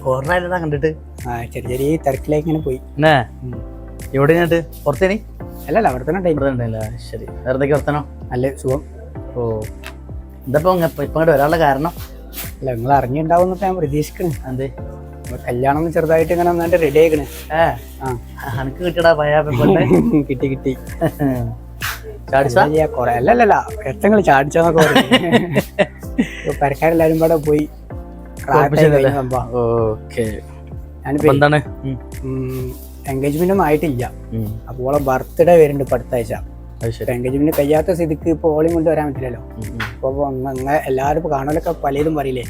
കോർണായിരുന്നാ കണ്ടിട്ട് ചെറിയ ചെറിയ തിരക്കിലേക്ക് ഇങ്ങനെ പോയി. എവിടെ ഞാട്ട് പുറത്തേനി? അല്ലല്ല അവിടെ തന്നെ. ശരി. വെറുതെ വർത്തനോ? നല്ല സുഖം. ഓ ഇതപ്പോ ഇപ്പൊ ഇങ്ങോട്ട് വരാനുള്ള കാരണം? അല്ല നിങ്ങൾ അറിഞ്ഞിണ്ടാവും ഞാൻ പ്രതീക്ഷിക്കണേ. അതെ കല്യാണം ചെറുതായിട്ട് ഇങ്ങനെ നന്നായിട്ട് റെഡി ആയിക്കണേ. എനിക്ക് കിട്ടിയടാ പയ്യ കിട്ടി ചാടിച്ചാ കൊറേ അല്ലല്ല എത്തങ്ങൾ ചാടിച്ചോന്നൊക്കെ പരക്കാരെല്ലാരും കൂടെ പോയി. എന്താണ് എൻഗേജ്മെന്റ് ഒന്നും ആയിട്ടില്ല. അപ്പോൾ ബർത്ത്ഡേ വരുന്നുണ്ട് ഇപ്പൊ അടുത്ത ആഴ്ച. എൻഗേജ്മെന്റ് കഴിയാത്ത സ്ഥിതിക്ക് ഇപ്പൊ ഓളിയും കൊണ്ട് വരാൻ പറ്റില്ലല്ലോ. അപ്പൊ എല്ലാവരും ഇപ്പൊ കാണലൊക്കെ പലതും പറയില്ലേ.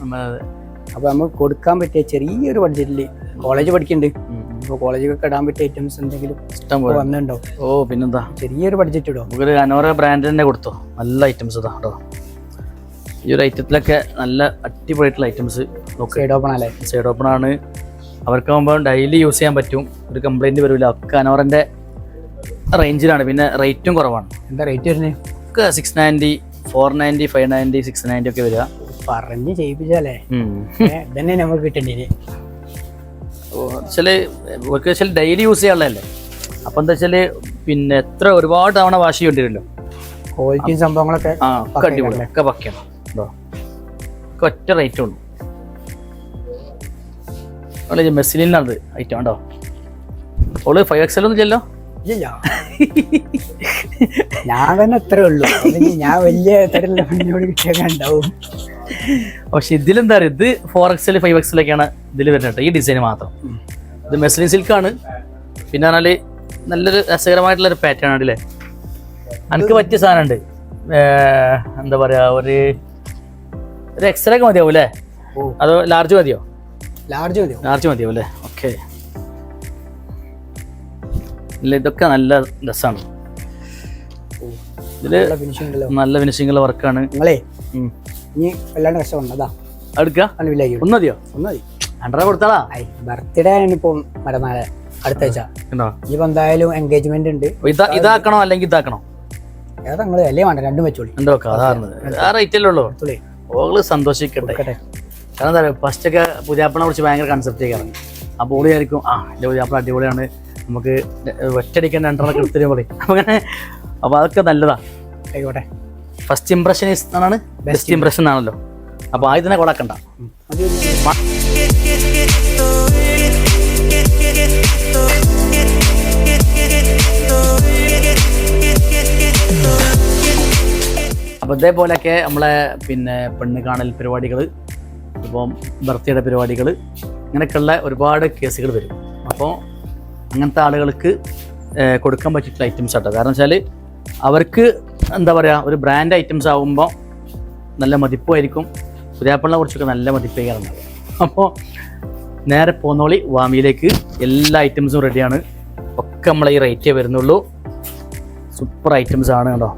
അപ്പൊ നമുക്ക് കൊടുക്കാൻ പറ്റിയ ചെറിയൊരു ബഡ്ജറ്റില് കോളേജ് പഠിക്കുന്നുണ്ട്. അപ്പൊ കോളേജിലൊക്കെ ഇടാൻ പറ്റിയ ഐറ്റംസ് എന്തെങ്കിലും വന്നിട്ടുണ്ടോ? ഓ പിന്നെന്താ, ചെറിയൊരു ബഡ്ജറ്റ് ഇടോ? ഒരു അനോറ ബ്രാൻഡ് തന്നെ കൊടുത്തോ. നല്ല ഐറ്റംസ് ഇതാ കേട്ടോ. ഈ ഒരു ഐറ്റത്തിലൊക്കെ നല്ല അടിപൊളിയായിട്ടുള്ള ഐറ്റംസ്. സൈഡ് ഓപ്പൺ അല്ലേ? സൈഡ് ഓപ്പൺ ആണ്. അവർക്കാകുമ്പോൾ ഡെയിലി യൂസ് ചെയ്യാൻ പറ്റും. ഒരു കംപ്ലൈന്റ് വരില്ല. ഒക്കെ അനോറന്റെ റേഞ്ചിലാണ്. പിന്നെ റേറ്റും കുറവാണ്. എന്താ റേറ്റ് വരുന്നത്? ഒക്കെ 690, 490, 590, 690 ഒക്കെ വരിക. പറഞ്ഞ് ചെയ്യിപ്പിച്ചാലേ ഇതന്നെ നമുക്ക് കിട്ടണ്ടേ. ചില ഡെയിലി യൂസ് ചെയ്യാനുള്ളതല്ലേ. അപ്പൊ എന്താ വെച്ചാല് പിന്നെ എത്ര ഒരുപാട് തവണ വാഷ് ചെയ്യേണ്ടിവരുമല്ലോ. ക്വാളിറ്റി സംഭവങ്ങളൊക്കെ അടിപൊളി ഒക്കെ പക്കണം. ഒറ്റ റേറ്റ് ഉള്ളൂ. മെസ്സിലിനാണ് ഐറ്റം ഉണ്ടോ? ഓള് 5XL ഒന്നും ചെല്ലോ. ഞാൻ തന്നെ അത്രേ ഉള്ളൂ. ഞാൻ വലിയ തരത്തിലുള്ള കിട്ടിയാണ്ടാവും. പക്ഷെ ഇതിലെന്താ പറയുക, ഇത് 4XL 5XL ഒക്കെയാണ് ഇതിൽ വരുന്നത്. ഈ ഡിസൈൻ മാത്രം. ഇത് മെസ്ലിൻ സിൽക്കാണ്. പിന്നെ പറഞ്ഞാല് നല്ലൊരു രസകരമായിട്ടുള്ളൊരു പാറ്റേൺ ആണ്. എനിക്ക് പറ്റിയ സാധനം ഉണ്ട്. എന്താ പറയാ, ഒരു XL ഒക്കെ മതിയാവും അല്ലേ? അതോ ലാർജ് മതിയോ? ലാർജ് മതിയാവും അല്ലേ? ഓക്കെ. ഇല്ല ഇതൊക്കെ നല്ല രസമാണ്. ഇതില് നല്ല ഫിനിഷിംഗ് ഉള്ള വർക്കാണ്. എടുക്കുക. ഒന്ന് മതിയോ? രണ്ടര കൊടുത്താളാ. ബർത്ത്ഡേ ആണ് ഇപ്പൊ മറ്റന്നാളെ അടുത്ത ആഴ്ച. ഇപ്പൊ എന്തായാലും എൻഗേജ്മെന്റ് ഉണ്ട്. ഇതാക്കണോ അല്ലെങ്കിൽ ഇതാക്കണോ? ഏതാ നിങ്ങള് അല്ലേ വേണ്ട? രണ്ടും വെച്ചോളി. ആ റേറ്റല്ലേ ഉള്ളൂ. ഓള് സന്തോഷിക്കട്ടെ. കാരണം എന്താ പറയുക, ഫസ്റ്റ് ഒക്കെ പുതിയാപ്പിളിനെ കുറിച്ച് ഭയങ്കര കൺസെപ്റ്റ് ഒക്കെയാണ്. അപ്പോൾ ഓളി ആയിരിക്കും എൻ്റെ പുതിയാപ്പിള അടിപൊളിയാണ്, നമുക്ക് ഒറ്റയടിക്കാൻ രണ്ടെണ്ണം എടുത്തിട്ട് പറയും. അങ്ങനെ അപ്പോൾ അതൊക്കെ നല്ലതാ. ആയിക്കോട്ടെ. ഫസ്റ്റ് ഇംപ്രഷൻ ആണ് ബെസ്റ്റ് ഇംപ്രഷൻ ആണല്ലോ. അപ്പോൾ ആദ്യം തന്നെ കൊടക്കണ്ട. അപ്പോൾ ഇതേപോലെയൊക്കെ നമ്മളെ പിന്നെ പെണ്ണ് കാണൽ പരിപാടികൾ, ഇപ്പം ബർത്ത്ഡേ പരിപാടികൾ, ഇങ്ങനെയൊക്കെയുള്ള ഒരുപാട് കേസുകൾ വരും. അപ്പോൾ അങ്ങനത്തെ ആളുകൾക്ക് കൊടുക്കാൻ പറ്റിയിട്ടുള്ള ഐറ്റംസ് ആട്ടോ. കാരണം വെച്ചാൽ അവർക്ക് എന്താ പറയുക, ഒരു ബ്രാൻഡ് ഐറ്റംസ് ആകുമ്പോൾ നല്ല മതിപ്പുമായിരിക്കും. പുതിയാപ്പിളിനെ കുറിച്ചൊക്കെ നല്ല മതിപ്പേക്കാറുണ്ട്. അപ്പോൾ നേരെ പോന്നോളി വാമിയിലേക്ക്. എല്ലാ ഐറ്റംസും റെഡിയാണ്. ഒക്കെ നമ്മളെ ഈ റേറ്റേ വരുന്നുള്ളൂ. സൂപ്പർ ഐറ്റംസ് ആണ് കേട്ടോ.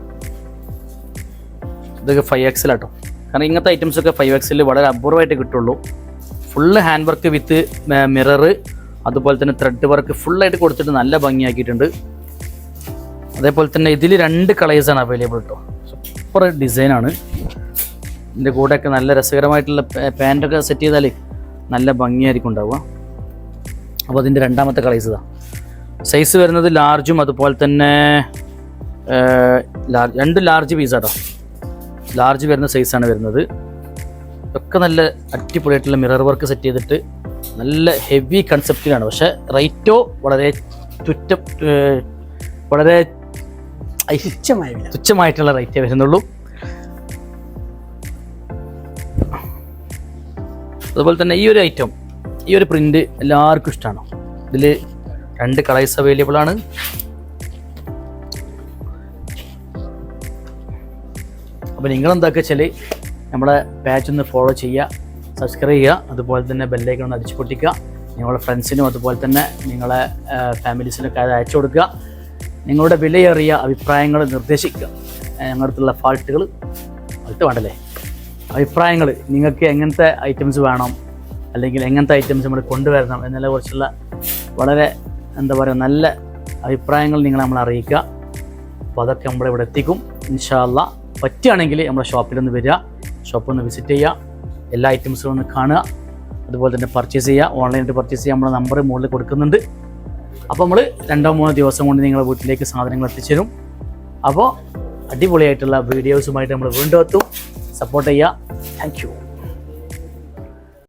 ഇതൊക്കെ 5XL ആട്ടോ. കാരണം ഇങ്ങനത്തെ ഐറ്റംസൊക്കെ 5XL വളരെ അപൂർവമായിട്ട് കിട്ടുള്ളൂ. Full hand work with mirror, അതുപോലെ തന്നെ ത്രെഡ് വർക്ക് ഫുള്ളായിട്ട് കൊടുത്തിട്ട് നല്ല ഭംഗിയാക്കിയിട്ടുണ്ട്. അതേപോലെ തന്നെ ഇതിൽ 2 കളേഴ്സാണ് അവൈലബിൾ കേട്ടോ. സൂപ്പർ ഡിസൈനാണ്. ഇതിൻ്റെ കൂടെയൊക്കെ നല്ല രസകരമായിട്ടുള്ള പാൻറ്റൊക്കെ സെറ്റ് ചെയ്താൽ നല്ല ഭംഗിയായിരിക്കും ഉണ്ടാവുക. അപ്പോൾ അതിൻ്റെ രണ്ടാമത്തെ കളേഴ്സ് ഇതാ. സൈസ് വരുന്നത് ലാർജും അതുപോലെ തന്നെ 2 ലാർജ് പീസാട്ടോ. ലാർജ് വരുന്ന സൈസാണ് വരുന്നത്. ഒക്കെ നല്ല അടിപൊളിയായിട്ടുള്ള മിറർ വർക്ക് സെറ്റ് ചെയ്തിട്ട് നല്ല ഹെവി കൺസെപ്റ്റിലാണ്. പക്ഷേ റേറ്റോ വളരെ വളരെ തുച്ഛമായിട്ടുള്ള റേറ്റേ വരുന്നുള്ളൂ. അതുപോലെ തന്നെ ഈ ഒരു ഐറ്റം, ഈ ഒരു പ്രിൻ്റ് എല്ലാവർക്കും ഇഷ്ടമാണ്. ഇതിൽ 2 കളേഴ്സ് അവൈലബിൾ ആണ്. അപ്പോൾ നിങ്ങളെന്താക്കുക വെച്ചാൽ നമ്മളെ പേജ് ഒന്ന് ഫോളോ ചെയ്യുക, സബ്സ്ക്രൈബ് ചെയ്യുക, അതുപോലെ തന്നെ ബെല്ലൈക്കൺ ഒന്ന് അടിച്ചു പൊട്ടിക്കുക. നിങ്ങളുടെ ഫ്രണ്ട്സിനും അതുപോലെ തന്നെ നിങ്ങളെ ഫാമിലീസിനൊക്കെ അത് അയച്ചു കൊടുക്കുക. നിങ്ങളുടെ വിലയേറിയ അഭിപ്രായങ്ങൾ നിർദ്ദേശിക്കുക. ഞങ്ങളുടെ അടുത്തുള്ള ഫാൾട്ട് വേണ്ടല്ലേ, അഭിപ്രായങ്ങൾ, നിങ്ങൾക്ക് എങ്ങനത്തെ ഐറ്റംസ് വേണം അല്ലെങ്കിൽ എങ്ങനത്തെ ഐറ്റംസ് നമ്മൾ കൊണ്ടുവരണം എന്നതിനെ കുറിച്ചുള്ള വളരെ എന്താ പറയുക നല്ല അഭിപ്രായങ്ങൾ നിങ്ങൾ നമ്മളെ അറിയിക്കുക. അപ്പോൾ അതൊക്കെ നമ്മളിവിടെ എത്തിക്കും ഇൻഷാ അല്ലാ. പറ്റുകയാണെങ്കിൽ നമ്മുടെ ഷോപ്പിലൊന്ന് വരിക, ഷോപ്പൊന്ന് വിസിറ്റ് ചെയ്യുക, എല്ലാ ഐറ്റംസും ഒന്ന് കാണുക. അതുപോലെ തന്നെ പർച്ചേസ് ചെയ്യുക. ഓൺലൈനായിട്ട് പർച്ചേസ് ചെയ്യാൻ നമ്മളെ നമ്പർ മുകളിൽ കൊടുക്കുന്നുണ്ട്. അപ്പോൾ നമ്മൾ 2-3 ദിവസം കൊണ്ട് നിങ്ങളുടെ വീട്ടിലേക്ക് സാധനങ്ങൾ എത്തിച്ചേരും. അപ്പോൾ അടിപൊളിയായിട്ടുള്ള വീഡിയോസുമായിട്ട് നമ്മൾ വീണ്ടും എത്തും. സപ്പോർട്ട് ചെയ്യുക. Thank you.